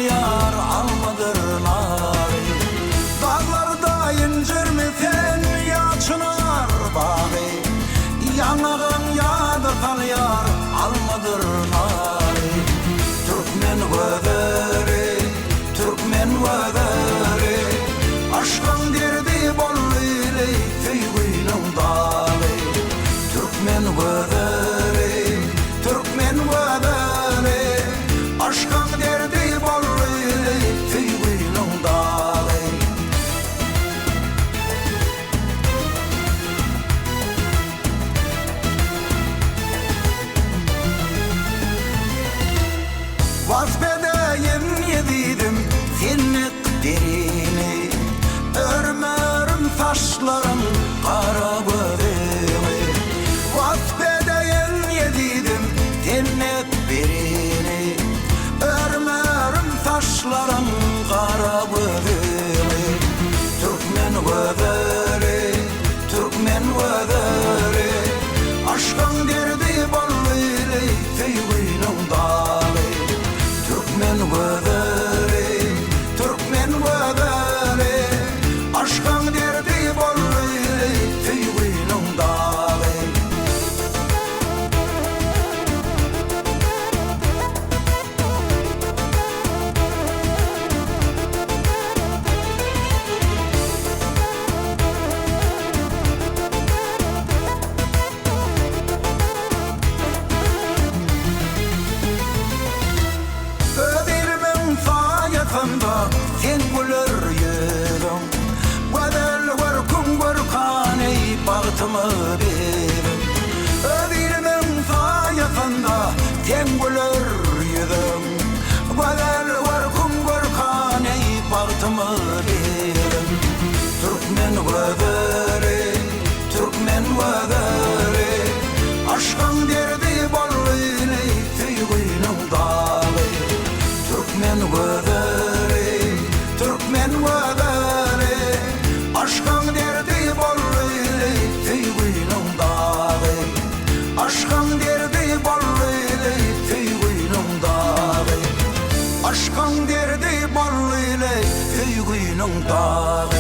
talyar almadır nari. Dağlarda incir mi ten ya çınar bağı, yanağın yağdı talyar almadır nari. Türkmen gözleri, Türkmen gözleri, aşkın derdi bolluyla feygünün dağı. Türkmen gözleri, Türkmen gözleri, aşkın derdi bolluyla feygünün dağı. Vasfedeyim yedidim finnik derini, örmörüm taşların kara gözünü. Vasfedeyim yedidim finnik derini, örmörüm taşların kara gözünü. Türkmen gözleri, Türkmen gözleri, aşkın derdi bolluyla feygünün dağı. Türkmen gözleri, Türkmen gözleri, aşkın derdi bolluyla feygünün dağı. Ödilimin sayesinde sen gülür yüzüm, güzel görkün görkani bahtımı benim. Ödilimin sayesinde sen gülür yüzüm, güzel görkün görkani bahtımı benim. Türkmen gözleri, Türkmen gözleri, aşkın derdi bolluyla feygünün dağı. Türkmen gözleri, Türkmen gözleri, aşkın derdi bolluyla feygünün dağı. Aşkın derdi bolluyla feygünün dağı. Aşkın derdi bolluyla feygünün dağı.